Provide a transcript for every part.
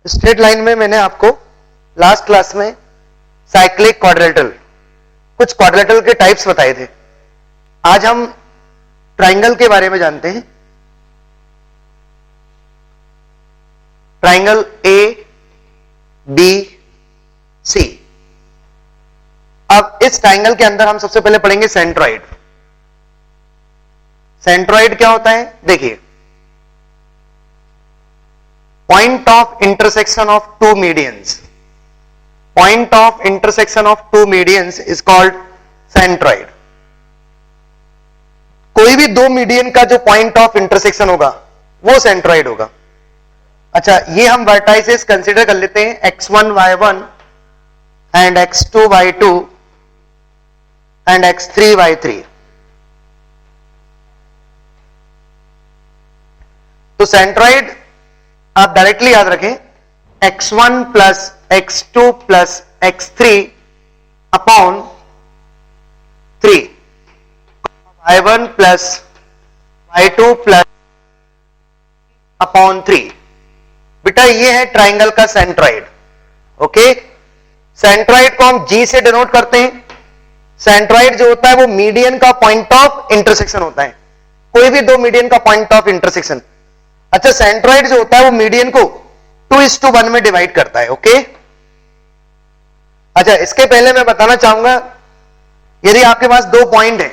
Straight line में मैंने आपको लास्ट क्लास में साइक्लिक क्वाड्रिलेटरल, कुछ क्वाड्रिलेटरल के टाइप्स बताए थे। आज हम ट्राइंगल के बारे में जानते हैं। Triangle A B C. अब इस ट्राइंगल के अंदर हम सबसे पहले पढ़ेंगे सेंट्रॉइड। सेंट्रॉइड क्या होता है? देखिए, point of intersection of two medians, point of intersection of two medians is called centroid. कोई भी दो मीडियन का जो पॉइंट ऑफ इंटरसेक्शन होगा वो सेंट्रॉइड होगा। अच्छा, ये हम वर्टाइसेस कंसीडर कर लेते हैं x1 y1 and x2 y2 and x3 y3। तो सेंट्रॉइड आप डायरेक्टली याद रखें, x1 plus x2 plus x3 upon 3, y1 plus y2 plus upon 3। बेटा ये है ट्राइंगल का सेंट्रॉइड। ओके, सेंट्रॉइड को हम G से डिनोट करते हैं। सेंट्रॉइड जो होता है वो मीडियन का पॉइंट ऑफ इंटरसेक्शन होता है, कोई भी दो मीडियन का पॉइंट ऑफ इंटरसेक्शन। अच्छा, सेंट्रॉइड जो होता है वो मीडियन को 2:1 में डिवाइड करता है। ओके, अच्छा, इसके पहले मैं बताना चाहूंगा, यदि आपके पास दो पॉइंट है,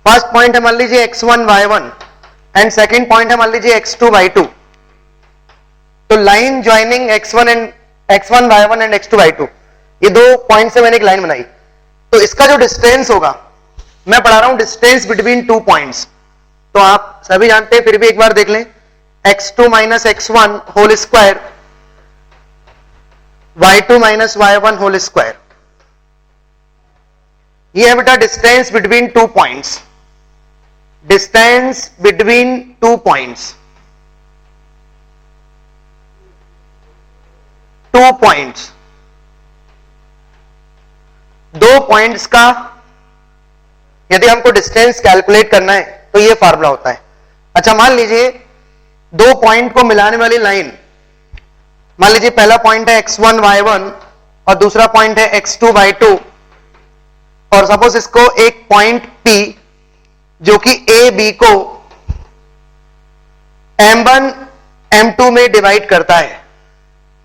फर्स्ट पॉइंट है मान लीजिए x1 y1 and second point है मान लीजिए x2 y2, तो line joining x1 y1 and x2 y2, ये दो पॉइंट से मैंने एक लाइन बनाई, तो इसका जो डिस्टेंस होगा, मैं पढ़ा रहा हूं डिस्टेंस बिटवीन टू पॉइंट्स, तो आप सभी जानते हैं, फिर भी एक बार देख लें, x2 minus x1 whole square y2 minus y1 whole square. ये है बेटा distance between two points, distance between two points, two points, दो पॉइंट्स का यदि हमको डिस्टेंस कैलकुलेट करना है तो ये फार्मूला होता है। अच्छा, मान लीजिए दो पॉइंट को मिलाने वाली लाइन, मान लीजिए पहला पॉइंट है x1 y1 और दूसरा पॉइंट है x2 y2, और सपोज इसको एक पॉइंट P जो कि A B को M1 M2 में डिवाइड करता है।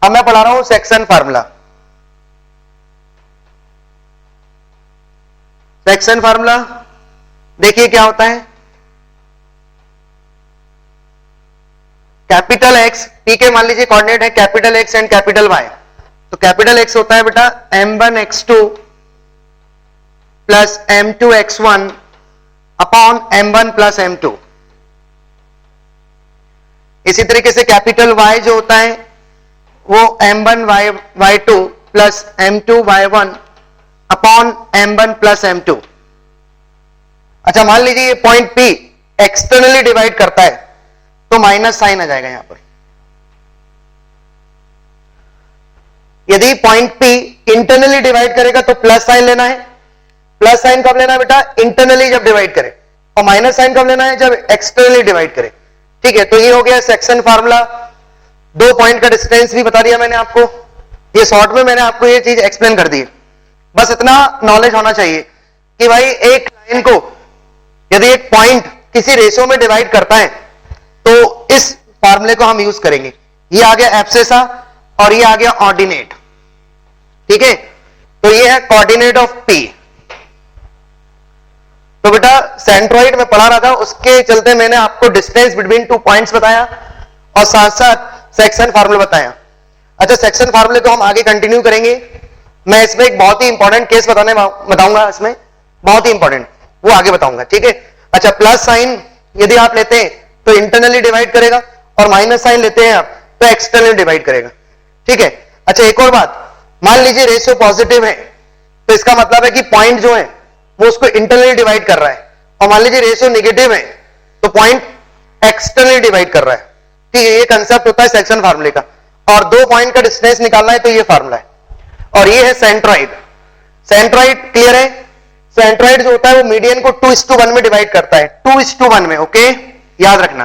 अब मैं पढ़ा रहा हूं सेक्शन फार्मूला। सेक्शन फार्मूला देखिए क्या होता है, कैपिटल X, P के मान लीजिए कोऑर्डिनेट है capital X and capital Y, तो कैपिटल X होता है बेटा M1 x2 plus M2 x1 upon M1 plus M2। इसी तरीके से कैपिटल Y जो होता है वो M1 y2 plus M2 y1 upon M1 plus M2। अच्छा, मान लीजिए ये पॉइंट P एक्सटर्नली डिवाइड करता है तो माइनस साइन आ जाएगा यहां पर। यदि पॉइंट P इंटरनली डिवाइड करेगा तो प्लस साइन लेना है। प्लस साइन कब लेना है बेटा? इंटरनली जब डिवाइड करे, और माइनस साइन कब लेना है? जब एक्सटर्नली डिवाइड करे। ठीक है, तो ये हो गया सेक्शन फार्मूला। दो पॉइंट का डिस्टेंस भी बता दिया मैंने आपको, ये शॉर्ट में मैंने आपको ये चीज एक्सप्लेन कर दी है। बस इतना नॉलेज होना चाहिए कि भाई एक लाइन को यदि एक पॉइंट किसी रेशो में डिवाइड करता है तो इस फार्मूले को हम यूज करेंगे। ये आ गया एब्सेसा और ये आ गया ऑर्डिनेट। ठीक है, तो ये है कोऑर्डिनेट ऑफ P। तो बेटा सेंट्रॉइड में पढ़ा रहा था, उसके चलते मैंने आपको डिस्टेंस बिटवीन टू पॉइंट्स बताया और साथ साथ सेक्शन फार्मूला बताया। अच्छा, सेक्शन फार्मूले को हम आगे कंटिन्यू करेंगे। मैं इसमें एक बहुत ही इंपॉर्टेंट केस बताऊंगा, इसमें बहुत ही इंपॉर्टेंट, वो आगे बताऊंगा। ठीक है, अच्छा, प्लस साइन यदि आप लेते हैं तो इंटरनली डिवाइड करेगा, और माइनस साइन लेते हैं आप तो एक्सटर्नली डिवाइड करेगा। ठीक है, अच्छा, एक और बात, मान लीजिए रेशियो पॉजिटिव है तो इसका मतलब है कि पॉइंट जो है वो उसको इंटरनली डिवाइड कर रहा है, और मान लीजिए रेशियो नेगेटिव है तो पॉइंट एक्सटर्नली डिवाइड कर रहा है। ठीक है, ये कंसेप्ट होता है सेक्शन फार्मूले का। और दो पॉइंट का डिस्टेंस निकालना है तो ये फार्मूला है, और ये है सेंट्रॉइड। सेंट्रॉइड क्लियर है? सेंट्रॉइड जो होता है वो मीडियन को 2:1 में डिवाइड करता है, 2:1 में। ओके, याद रखना।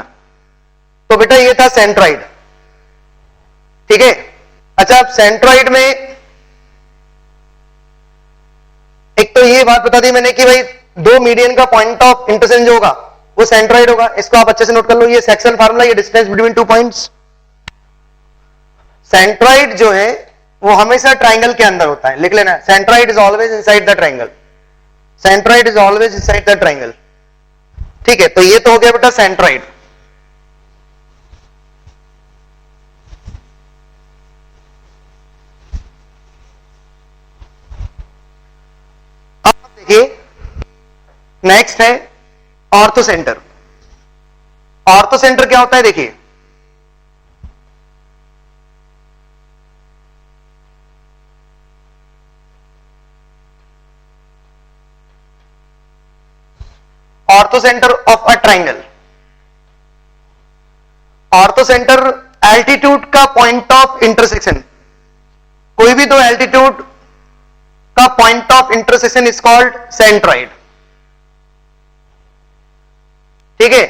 तो बेटा ये था सेंट्रॉइड। ठीक है। अच्छा, अब सेंट्रॉइड में एक तो ये बात बता दी मैंने कि भाई दो मीडियन का पॉइंट ऑफ इंटरसेक्शन जो होगा वो सेंट्रॉइड होगा। इसको आप अच्छे से नोट कर लो, ये सेक्शन फार्मूला, ये distance between two points. Centroid जो है वो हमेशा ट्राइंगल के अंदर होता है, लिख लेना, centroid is always inside the triangle, centroid is always inside the triangle. ठीक है, तो ये तो हो गया बेटा सेंट्रॉइड। अब देखिए नेक्स्ट है ऑर्थो सेंटर। ऑर्थो सेंटर क्या होता है, देखिए ortho centre of a triangle. Ortho centre altitude का पॉइंट ऑफ इंटरसेक्शन, कोई भी दो एल्टीट्यूड का point of intersection is called centroid. ठीक है,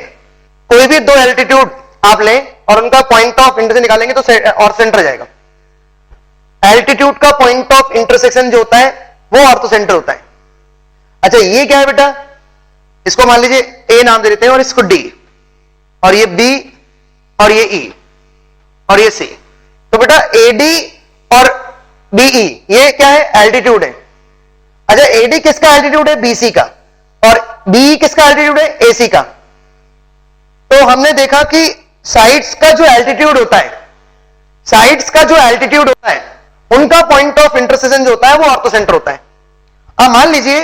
कोई भी दो एल्टीट्यूड आप लें और उनका पॉइंट ऑफ इंटरसेक्शन निकालेंगे तो ऑर्थो सेंटर जाएगा। एल्टीट्यूड का पॉइंट ऑफ इंटरसेक्शन जो होता है वो ऑर्थो सेंटर होता है। अच्छा, ये क्या है बेटा, इसको मान लीजिए ए नाम दे देते हैं और इसको डी, और ये बी, और ये ई, और ये सी। तो बेटा एडी और बीई ये क्या है, एल्टीट्यूड है। अच्छा, एडी किसका एल्टीट्यूड है, बीसी का, और बीई किसका एल्टीट्यूड है, एसी का। तो हमने देखा कि साइड्स का जो एल्टीट्यूड होता है, साइड्स का जो एल्टीट्यूड होता है उनका पॉइंट ऑफ इंटरसेक्शन जो होता है वो ऑर्थो सेंटर होता है। अब मान लीजिए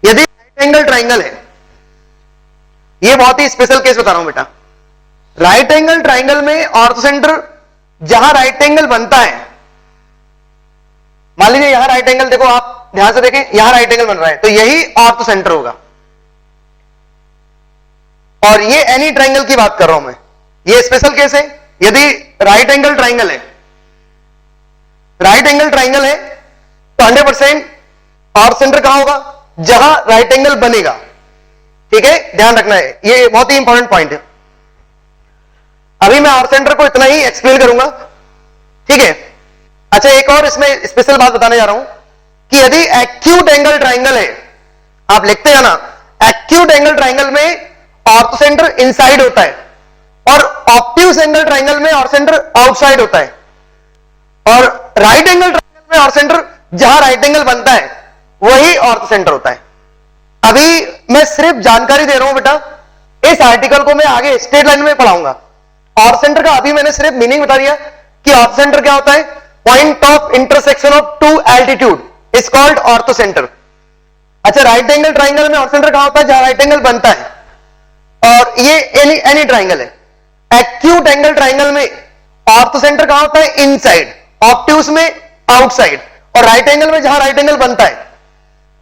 यदि राइट एंगल ट्राइंगल है, ये बहुत ही स्पेशल केस बता रहा हूं बेटा। राइट एंगल ट्राइंगल में ऑर्थो सेंटर जहां राइट एंगल बनता है, मान लीजिए यहां राइट एंगल, देखो आप ध्यान से देखें, यहां राइट एंगल बन रहा है तो यही ऑर्थो सेंटर होगा। और ये एनी ट्राइंगल की बात कर रहा हूं मैं, ये स्पेशल केस है। यदि राइट एंगल ट्राइंगल है, राइट एंगल ट्राइंगल है तो 100% ऑर्थो सेंटर कहां होगा, जहां राइट एंगल बनेगा। ठीक है, ध्यान रखना है, ये बहुत ही इंपॉर्टेंट पॉइंट है। अभी मैं ऑर्थो सेंटर को इतना ही एक्सप्लेन करूंगा। ठीक है। अच्छा, एक और इसमें स्पेशल बात बताने जा रहा हूं कि यदि एक्यूट एंगल ट्राइंगल है, आप लिखते हैं ना, एक्यूट एंगल ट्राइंगल में ऑर्थो सेंटर इनसाइड होता है और ऑब्ट्यूज एंगल ट्राइंगल में ऑर्थो सेंटर आउटसाइड होता है, और राइट एंगल ट्राइंगल में ऑर्थो सेंटर जहां राइट एंगल बनता है वही ऑर्थो सेंटर होता है। अभी मैं सिर्फ जानकारी दे रहा हूं बेटा, इस आर्टिकल को मैं आगे स्ट्रेट लाइन में पढ़ाऊंगा। ऑर्थो सेंटर का अभी मैंने सिर्फ मीनिंग बता दिया कि ऑर्थो सेंटर क्या होता है, point of intersection of two altitude is called orthocentre. अच्छा, राइट एंगल ट्राइंगल में ऑर्थो सेंटर कहां होता है, जहां राइट एंगल बनता है, और ये एनी ट्राइंगल है। एक्यूट एंगल ट्राइंगल में ऑर्थो सेंटर कहां होता है, इनसाइड, ऑब्ट्यूज में आउटसाइड, और राइट एंगल में जहां राइट एंगल बनता है।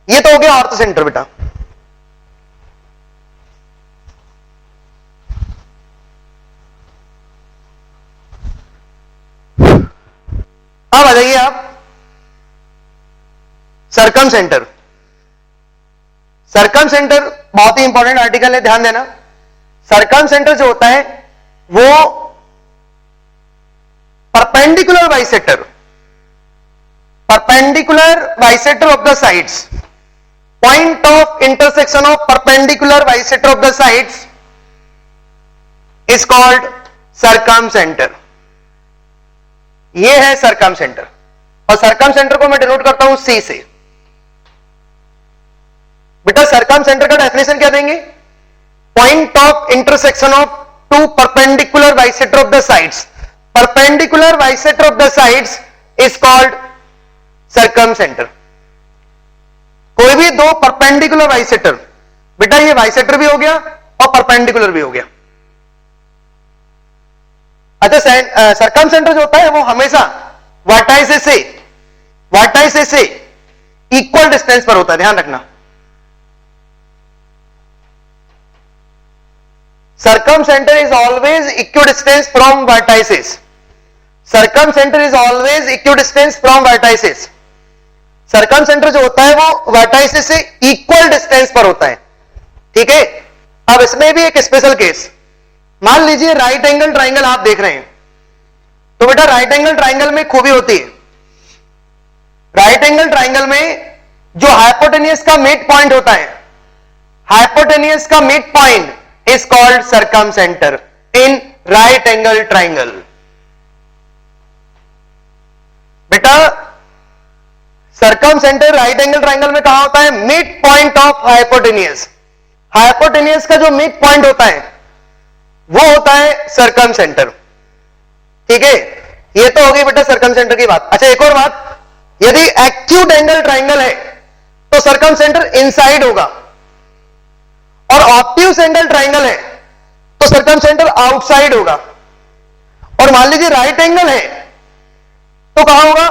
ये तो हो गया ऑर्थो सेंटर बेटा। अब आ जाइए आप सर्कम सेंटर। सर्कम सेंटर बहुत ही इंपॉर्टेंट आर्टिकल है, ध्यान देना। सर्कम सेंटर जो होता है वो perpendicular bisector, perpendicular bisector of the sides, point of intersection of perpendicular bisector of the sides is called circum centre. ये है सर्कम सेंटर, और सर्कम सेंटर को मैं डिनोट करता हूं सी से। बेटा सर्कम सेंटर का डेफिनेशन क्या देंगे, point of intersection of two perpendicular bisector of the sides, perpendicular bisector of the sides is called circumcentre. कोई भी दो परपेंडिकुलर बाइसेक्टर, बेटा ये बाइसेक्टर भी हो गया और परपेंडिकुलर भी हो गया। अच्छा, सर्कम सेंटर जो होता है वो हमेशा वर्टाइसेस से इक्वल डिस्टेंस पर होता है, ध्यान रखना। Circum centre is always equidistance from vertices, circum centre is always equidistance from vertices. Circum centre जो होता है वो वर्टाइसेस से इक्वल डिस्टेंस पर होता है। ठीक है। अब इसमें भी एक स्पेशल केस, मान लीजिए राइट एंगल ट्राइंगल आप देख रहे हैं, तो बेटा राइट एंगल ट्राइंगल में खूबी होती है, राइट एंगल ट्राइंगल में जो हाइपोटेनियस का मिड पॉइंट होता है, हाइपोटेनियस का mid point is called circumcenter in right angle triangle. बेटा सर्कमसेंटर राइट एंगल ट्राइंगल में कहां होता है? Mid point of hypotenuse. Hypotenuse का जो मिड पॉइंट होता है वो होता है सर्कमसेंटर। ठीक है, ये तो हो गई बेटा सर्कमसेंटर की बात। अच्छा एक और बात, यदि एक्यूट एंगल ट्राइंगल है तो सर्कमसेंटर इनसाइड होगा, और ऑब्ट्यूज एंगल ट्राइंगल है तो सर्कमसेंटर आउटसाइड होगा। और मान लीजिए राइट एंगल है तो कहां होगा?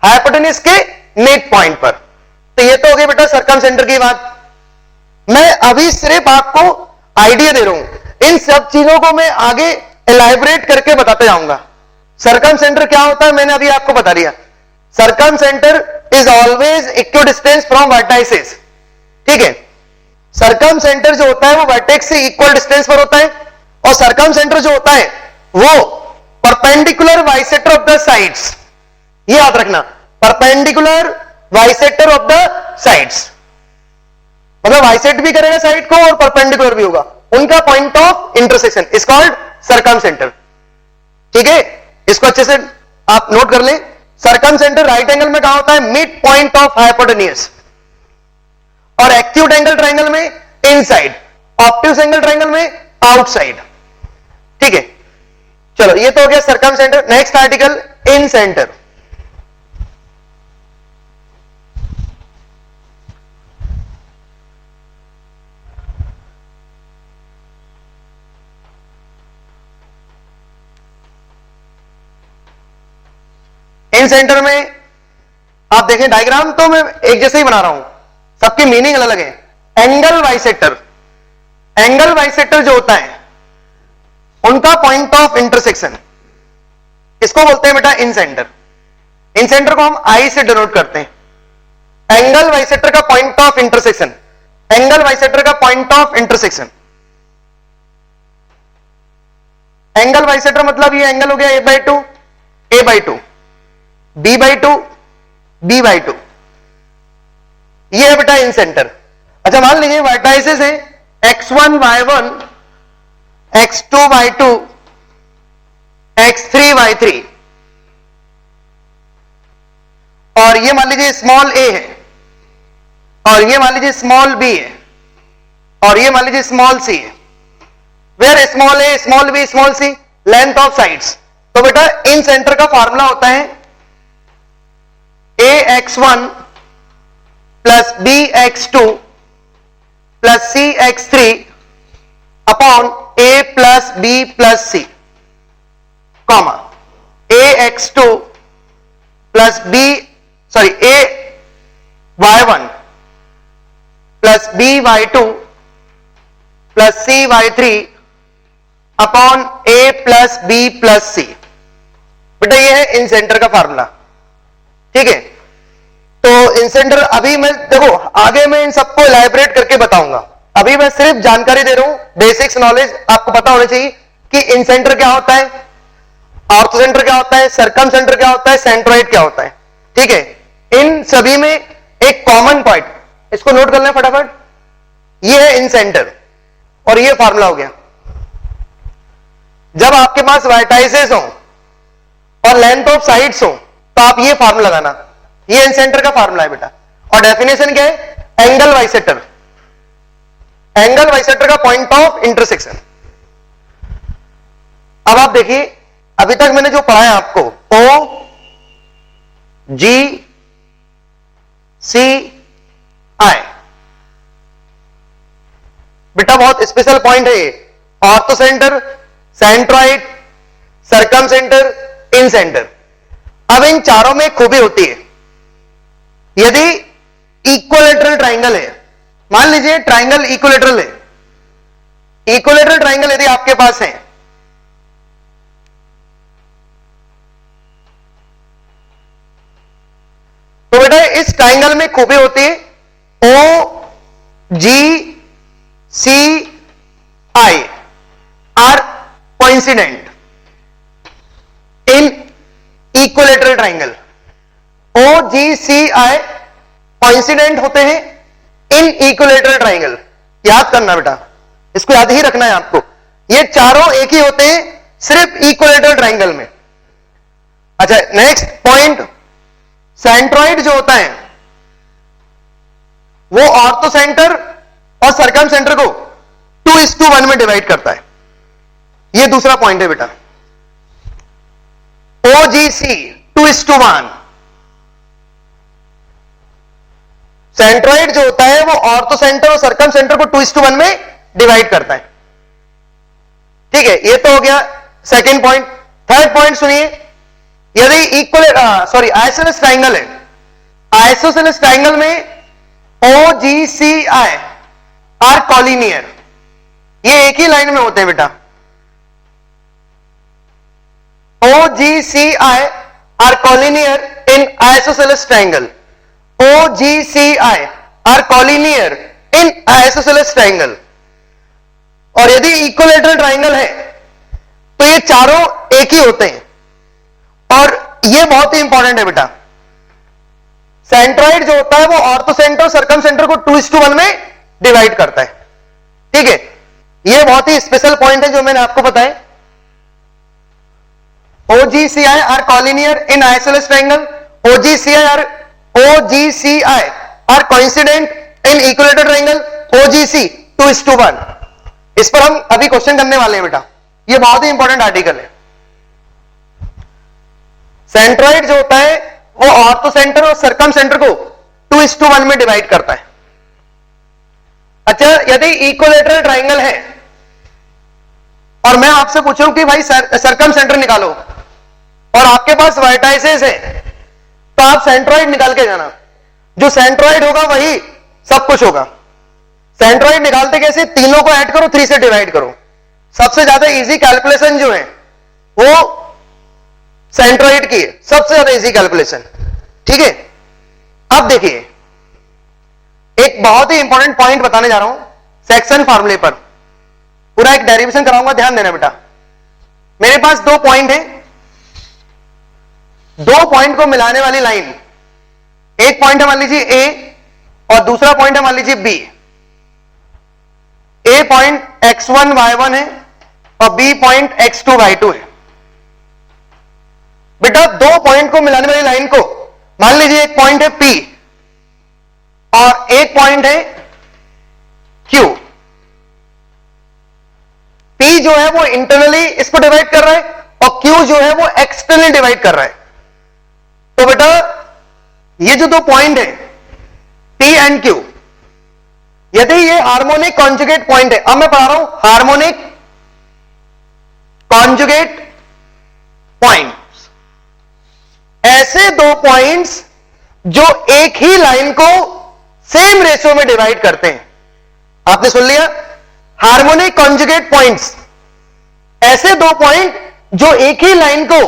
हाइपोटेनियस के मिड पॉइंट पर। तो ये तो हो गई बेटा सर्कमसेंटर की बात। मैं अभी सिर्फ आपको आइडिया दे रहा हूं, इन सब चीजों को मैं आगे एलाइब्रेट करके बताते जाऊंगा। सर्कमसेंटर क्या होता है मैंने अभी आपको बता दिया। Circumcentre is always equidistance from vertices. ठीक है, सर्कमसेंटर जो होता है वो वर्टेक्स से इक्वल डिस्टेंस पर होता है, और सर्कमसेंटर जो होता है वो perpendicular bisector of the sides. ये याद रखना, perpendicular bisector of the sides, मतलब बाइसेक्ट भी करेगा साइड को और परपेंडिकुलर भी होगा, उनका point of intersection is called circumcentre. ठीक है, इसको अच्छे से आप नोट कर लें। सर्कमसेंटर राइट एंगल में कहां होता है? मिड पॉइंट ऑफ हाइपोटेनियस, और एक्यूट एंगल ट्राइंगल में इनसाइड, ऑब्ट्यूज एंगल ट्राइंगल में आउटसाइड। ठीक है, चलो ये तो हो गया circumcentre. Next article incentre. Incentre में आप देखें, डायग्राम तो मैं एक जैसे ही बना रहा हूं, सबकी मीनिंग अलग अलग है। एंगल बाइसेक्टर, एंगल बाइसेक्टर जो होता है उनका पॉइंट ऑफ इंटरसेक्शन, इसको बोलते हैं बेटा इन सेंटर। इन सेंटर को हम आई से डिनोट करते हैं। एंगल बाइसेक्टर का point of intersection, angle bisector का point of intersection. Angle bisector मतलब ये एंगल हो गया a/2, a/2, b/2, b/2, ये है बेटा इन सेंटर। अच्छा मान लीजिए वर्टाइसेस है x1 y1, x2 y2, x3 y3, और ये मान लीजिए स्मॉल a है, और ये मान लीजिए स्मॉल b है, और ये मान लीजिए स्मॉल c है। Where small a, small b, small c, length of sides. तो बेटा इन सेंटर का फॉर्मूला होता है ax1 plus bx2 plus cx3 upon a plus b plus c, comma ax2 plus ay1 plus by2 plus cy3 upon a plus b plus c। बेटा ये है इन centre का formula. ठीक है, तो इन सेंटर अभी मैं देखो आगे मैं इन सबको इलैबोरेट करके बताऊंगा, अभी मैं सिर्फ जानकारी दे रहा हूं, बेसिक्स नॉलेज आपको पता होनी चाहिए कि इन सेंटर क्या होता है, ऑर्थो सेंटर क्या होता है, सर्कम सेंटर क्या होता है, सेंट्रोइड क्या होता है। ठीक है, इन सभी में एक कॉमन पॉइंट, इसको नोट कर लें फटाफट, ये है इन सेंटर और ये फार्मूला हो गया। जब आपके पास वर्टाइसेस हो और लेंथ ऑफ साइड्स हो तो आप ये फार्मूला लगाना, ये इन सेंटर का फार्मूला है बेटा। और डेफिनेशन क्या है? एंगल बाइसेक्टर, एंगल बाइसेक्टर का पॉइंट ऑफ इंटरसेक्शन। अब आप देखिए अभी तक मैंने जो पढ़ाया आपको ओ जी सी आई, बेटा बहुत स्पेशल पॉइंट है ये। Orthocentre, centroid, circumcentre, incentre. अब इन चारों में खूबी होती है, यदि इक्विलेटरल ट्राइंगल है, मान लीजिए ट्राइंगल इक्विलेटरल है, इक्विलेटरल ट्राइंगल यदि आपके पास है तो बेटा इस ट्राइंगल में खूबी होती है O G C I are coincident. Equilateral triangle, OGCI coincident होते हैं इन इक्विलेटरल ट्राइंगल। याद करना बेटा, इसको याद ही रखना है आपको, ये चारों एक ही होते हैं सिर्फ इक्विलेटरल ट्राइंगल में। अच्छा, नेक्स्ट पॉइंट, सेंट्रॉइड जो होता है वो ऑर्थो सेंटर और सरकम सेंटर को 2:1 में डिवाइड करता है। ये दूसरा पॉइंट है बेटा, OGC 2:1। सेंट्रॉइड जो होता है वो ऑर्थो सेंटर और सरकम सेंटर को 2:1 में डिवाइड करता है। ठीक है, ये तो हो गया सेकंड पॉइंट। थर्ड पॉइंट सुनिए, यदि आइसोसेलेस ट्राइंगल है, आइसोसेलेस ट्राइंगल में OGCI आर कॉलिनियर, ये एक ही लाइन में होते हैं बेटा। OGCI are collinear in isosceles triangle, OGCI are collinear in isosceles triangle. और यदि इक्विलेटरल ट्राइंगल है तो ये चारों एक ही होते हैं। और ये बहुत ही इंपॉर्टेंट है बेटा, सेंट्रॉइड जो होता है वो ऑर्थो सेंटर और सरकम सेंटर को 2:1 में डिवाइड करता है। ठीक है, ये बहुत ही स्पेशल पॉइंट है जो मैंने आपको बताया। OGCI are collinear in isosceles triangle, OGCI are coincident in equilateral triangle, OGC 2:1। इस पर हम अभी क्वेश्चन करने वाले हैं बेटा, ये बहुत ही इंपॉर्टेंट आर्टिकल है। सेंट्रॉइड जो होता है वो ऑर्थो सेंटर और सरकम सेंटर को 2:1 में डिवाइड करता है। अच्छा, यदि इक्विलेटरल ट्राइंगल है और मैं आपसे पूछूं कि भाई सरकम सेंटर निकालो और आपके पास वर्टाइसेस है, तो आप सेंट्रॉइड निकाल के जाना। जो सेंट्रॉइड होगा वही सब कुछ होगा। सेंट्रॉइड निकालते कैसे, तीनों को ऐड करो, 3 से डिवाइड करो। सबसे ज्यादा इजी कैलकुलेशन जो है वो सेंट्रॉइड की है, सबसे ज्यादा इजी कैलकुलेशन। ठीक है, अब देखिए एक बहुत ही इंपॉर्टेंट पॉइंट बताने जा रहा हूं सेक्शन फार्मूले पर, पूरा एक डेरिवेशन कराऊंगा, ध्यान देना बेटा। मेरे पास 2 पॉइंट है, 2 पॉइंट को मिलाने वाली लाइन, एक पॉइंट है मान लीजिए ए और दूसरा पॉइंट है मान लीजिए बी। ए पॉइंट x1 y1 है और बी पॉइंट x2 y2 है। बेटा 2 पॉइंट को मिलाने वाली लाइन को मान लीजिए एक पॉइंट है P और एक पॉइंट है Q। P जो है वो इंटरनली इसको डिवाइड कर रहा है और Q जो है वो एक्सटर्नली डिवाइड कर रहा है। तो बेटा ये जो 2 पॉइंट है P एंड Q, यदि ये हार्मोनिक कॉन्जुगेट पॉइंट है, अब मैं पढ़ा रहा हूं हार्मोनिक कॉन्जुगेट पॉइंट्स, ऐसे 2 पॉइंट्स जो एक ही लाइन को सेम रेशियो में डिवाइड करते हैं। आपने सुन लिया, हार्मोनिक कॉन्जुगेट पॉइंट्स, ऐसे 2 पॉइंट जो एक ही लाइन को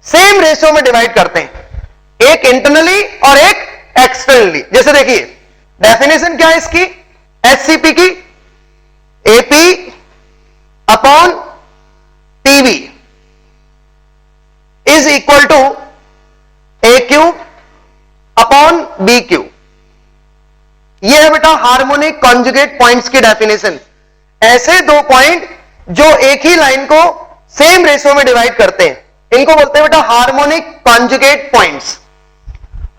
सेम रेशियो में डिवाइड करते हैं, एक इंटरनली और एक एक्सटर्नली। जैसे देखिए डेफिनेशन क्या है इसकी, एचसीपी की, AP upon TV is equal to a cube upon b cube. यह है बेटा हार्मोनिक कॉन्जुगेट पॉइंट्स की डेफिनेशन। ऐसे 2 पॉइंट जो एक ही लाइन को सेम रेशियो में डिवाइड करते हैं, इनको बोलते हैं बेटा harmonic conjugate points.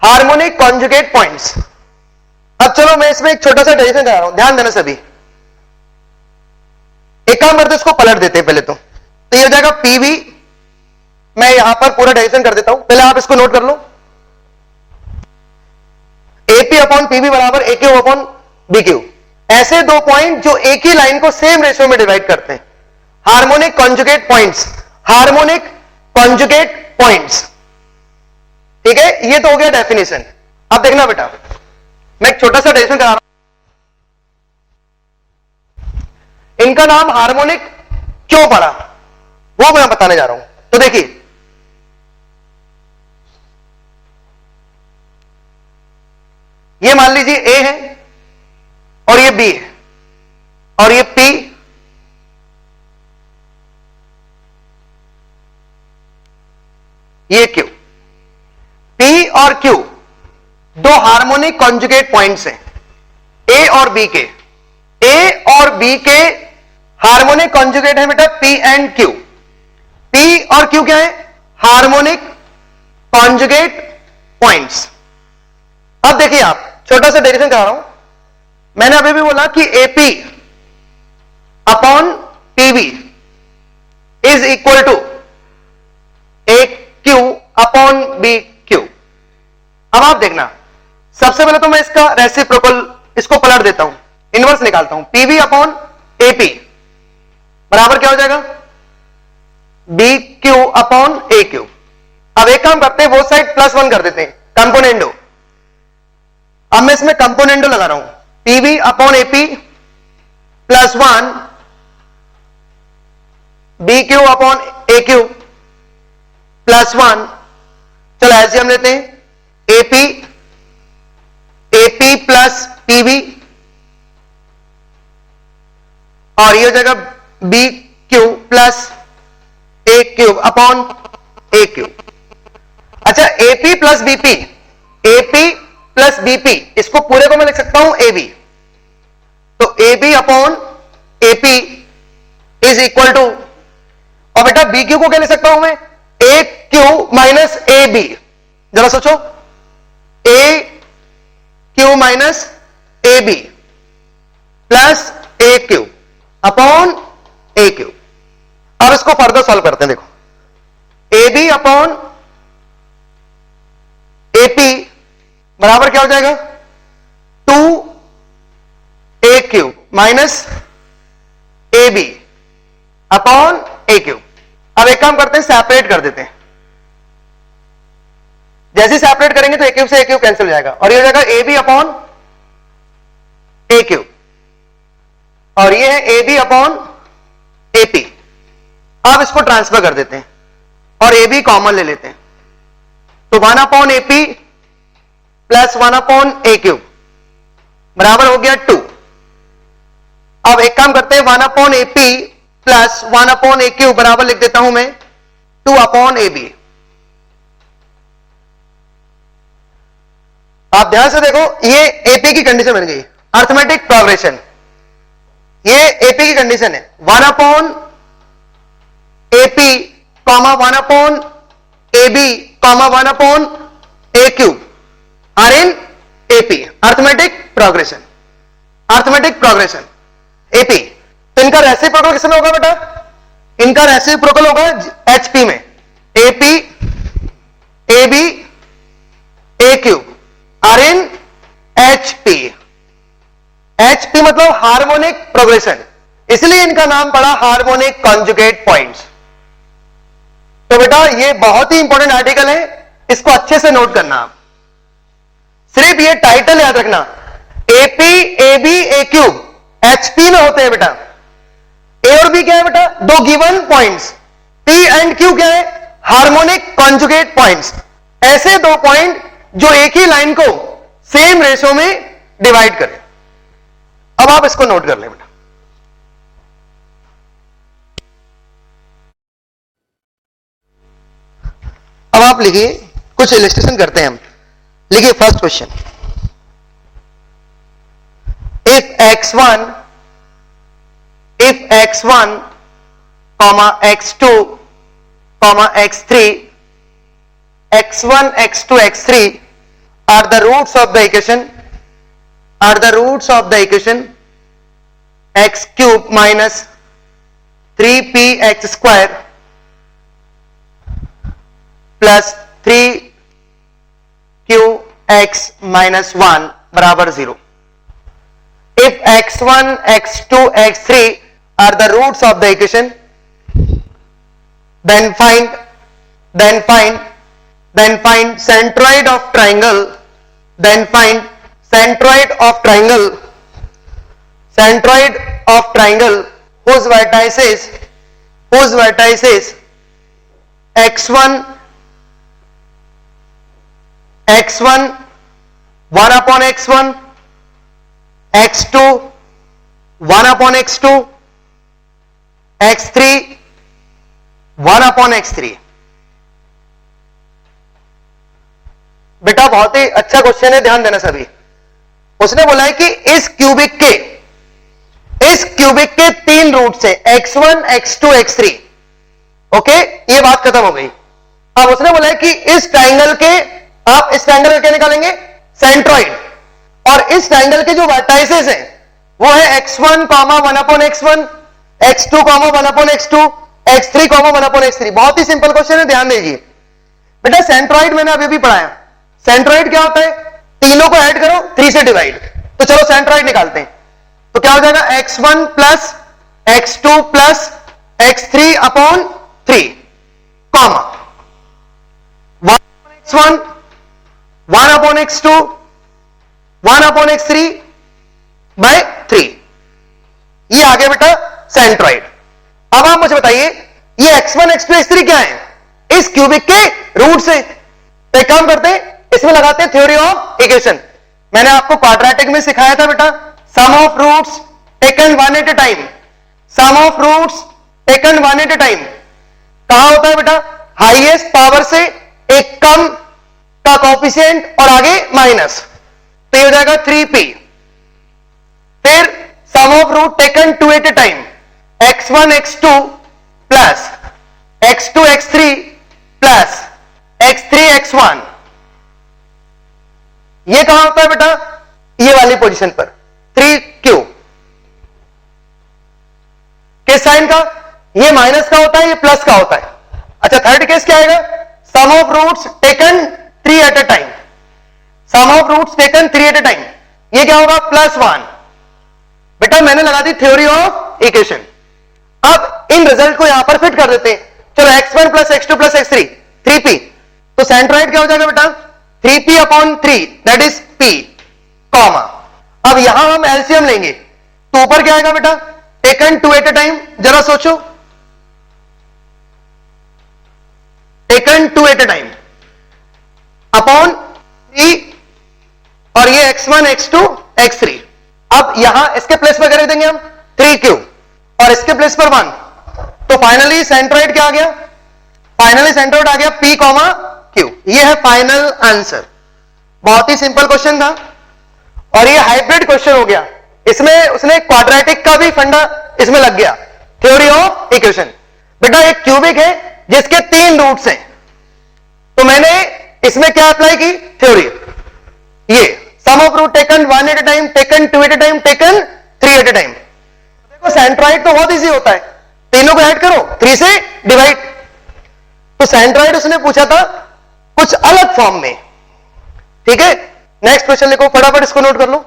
Harmonic conjugate points. अब चलो मैं इसमें एक छोटा सा डेरिवेशन करा रहा हूं, ध्यान देना सभी। एक काम करते इसको पलट देते हैं पहले तो ये हो जाएगा पीवी। मैं यहां पर पूरा डेरिवेशन कर देता हूं, पहले आप इसको नोट कर लो। एपी अपॉन पीवी बराबर ए क्यू अपॉन बी क्यू। ऐसे 2 पॉइंट जो एक ही लाइन को सेम रेशियो में डिवाइड करते हैं, harmonic conjugate points. Harmonic conjugate points, ठीक है, ये तो हो गया डेफिनेशन। अब देखना बेटा, मैं एक छोटा सा डेरिवेशन करा रहा हूं। इनका नाम हार्मोनिक क्यों पड़ा वो मैं बताने जा रहा हूं। तो देखिए ये मान लीजिए ए है और ये बी है और ये पी, ये क्यू। और Q दो हार्मोनिक कॉन्जुगेट पॉइंट्स हैं, A और B के। A और B के हार्मोनिक कॉन्जुगेट है बेटा P एंड Q। P और Q क्या है? Harmonic conjugate points. अब देखिए, आप छोटा सा डेरिवेशन करा रहा हूं। मैंने अभी भी बोला कि AP upon PB is equal to AQ upon BQ। अब आप देखना, सबसे पहले तो मैं इसका रेसिप्रोकल इसको पलट देता हूं, इनवर्स निकालता हूं। PB अपॉन AP बराबर क्या हो जाएगा? BQ upon AQ। अब एक काम करते हैं, वो साइड +1 कर देते हैं, कंपोनेंडो। अब मैं इसमें कंपोनेंडो लगा रहा हूं, PB upon AP +1 BQ upon AQ +1। चलो ऐसे हम लेते हैं, AP प्लस PB और ये हो जाएगा BQ plus AQ upon AQ। अच्छा, AP प्लस BP, इसको पूरे को मैं लिख सकता हूं AB। तो AB upon AP is equal to, और बेटा BQ को क्या लिख सकता हूं मैं? AQ minus AB। जरा सोचो, AQ minus AB plus AQ upon AQ। अब इसको फर्दर सॉल्व करते हैं। देखो, AB अपॉन AP बराबर क्या हो जाएगा? 2AQ minus AB upon AQ। अब एक काम करते हैं, सेपरेट कर देते हैं। जैसे सेपरेट करेंगे तो AQ से AQ कैंसिल हो जाएगा और ये हो जाएगा AB अपॉन AQ, और ये है AB अपॉन AP। अब इसको ट्रांसफर कर देते हैं और AB कॉमन ले लेते हैं, तो 1 upon AP plus 1 upon AQ बराबर हो गया 2। अब एक काम करते हैं, 1 upon AP plus 1 upon AQ बराबर लिख देता हूं मैं 2 अपॉन AB। आप ध्यान से देखो, ये AP की कंडीशन बन गई, अर्थमेटिक प्रोग्रेशन। ये AP की कंडीशन है, 1 upon AP comma 1 upon AB comma 1 upon AQ are in AP, arithmetic progression. Arithmetic progression AP। तो इनका रेसिप्रोकल किसमें होगा बेटा? इनका रेसिप्रोकल होगा HP में, AP AB AQ are in HP। HP मतलब हार्मोनिक प्रोग्रेशन, इसलिए इनका नाम पड़ा हार्मोनिक कॉन्जुगेट पॉइंट्स। तो बेटा ये बहुत ही इंपॉर्टेंट आर्टिकल है, इसको अच्छे से नोट करना। आप सिर्फ ये टाइटल याद रखना, AP AB AQ HP में होते हैं बेटा। A और B क्या है बेटा? दो given points. P and Q क्या है? Harmonic conjugate points. ऐसे दो पॉइंट जो एक ही लाइन को सेम रेशो में डिवाइड करें। अब आप इसको नोट कर लें बेटा। अब आप लिखिए, कुछ इलस्ट्रेशन करते हैं हम। लिखिए first question, if x1 comma x2 comma x3 x1 x2 x3 are the roots of the equation x cube minus 3px square plus 3qx minus 1 बराबर 0। If x1 x2 x3 are the roots of the equation, then find centroid of triangle, whose vertices x1 1 upon x1, x2 1 upon x2, x3 1 upon x3। बेटा बहुत ही अच्छा question है, ध्यान देना सभी। उसने बोला है कि इस क्यूबिक के 3 रूट्स है, x1, x2, x3। ओके, ये बात खत्म हो गई। अब उसने बोला है कि इस ट्राइंगल के, आप इस ट्राइंगल का क्या निकालेंगे, सेंट्रॉइड, और इस ट्राइंगल के जो वर्टाइसेस हैं वो है x1, 1/x1, x2, 1/x2, x3, 1/x3। बहुत ही सिंपल क्वेश्चन है, ध्यान दीजिए बेटा। सेंट्रॉइड मैंने अभी भी पढ़ाया। सेंट्रॉइड क्या होता है, तीनों को ऐड करो 3 से डिवाइड। तो चलो सेंट्रॉइड निकालते हैं। तो क्या हो जाएगा, x1 plus x2 plus x3 upon 3, comma 1/x1, 1/x2, 1/x3 by 3। ये आ गया बेटा सेंट्रॉइड। अब आप मुझे बताइए ये x1, x2, x3 क्या है, इस क्यूबिक के रूट से। तो एक काम करते हैं, इसमें लगाते हैं थ्योरी ऑफ इक्वेशन। मैंने आपको क्वाड्रेटिक में सिखाया था बेटा, sum of roots taken 1 at a time. Sum of roots taken 1 at a time कहां होता है बेटा, हाईएस्ट पावर से एक कम का कोएफिशिएंट और आगे माइनस, तो ये हो जाएगा 3p। फिर sum of root taken 2 at a time, x1, x2 plus x2, x3 plus x3, x1। ये कहां होता है बेटा, ये वाली पोजीशन पर 3q। किस साइन का, ये माइनस का होता है, ये प्लस का होता है। अच्छा, थर्ड केस क्या आएगा, sum of roots taken 3 at a time. Sum of roots taken 3 at a time, ये क्या होगा, +1। बेटा मैंने लगा दी थ्योरी ऑफ इक्वेशन। अब इन रिजल्ट को यहां पर फिट कर देते हैं। चलो x1 plus x2 plus x3, 3p। तो सेंट्रॉइड क्या हो जाएगा बेटा, 3p upon 3 that is p, comma. अब यहां हम एलसीएम लेंगे, तो ऊपर क्या आएगा बेटा, टेकन 2 एट ए टाइम। जरा सोचो, taken 2 at a time upon 3, और ये x1, x2, x3। अब यहां इसके प्लेस पर कर देंगे हम 3q, और इसके प्लेस पर 1। तो फाइनली सेंट्रॉइड क्या आ गया, फाइनली सेंट्रॉइड आ गया p, q। ये है फाइनल आंसर। बहुत ही सिंपल क्वेश्चन था, और ये हाइब्रिड क्वेश्चन हो गया। इसमें उसने क्वाड्रेटिक का भी फंडा इसमें लग गया, थ्योरी ऑफ इक्वेशन। बेटा एक क्यूबिक है जिसके 3 रूट्स हैं, तो मैंने इसमें क्या अप्लाई की, थ्योरी। ये sum of root taken 1 at a time, taken 2 at a time, taken 3 at a time. देखो सेंट्रॉइड तो बहुत इजी होता है, तीनों को ऐड करो 3 से डिवाइड। तो सेंट्रॉइड उसने पूछा था कुछ अलग फॉर्म में। ठीक है, नेक्स्ट क्वेश्चन लिखो फटाफट, इसको नोट कर लो।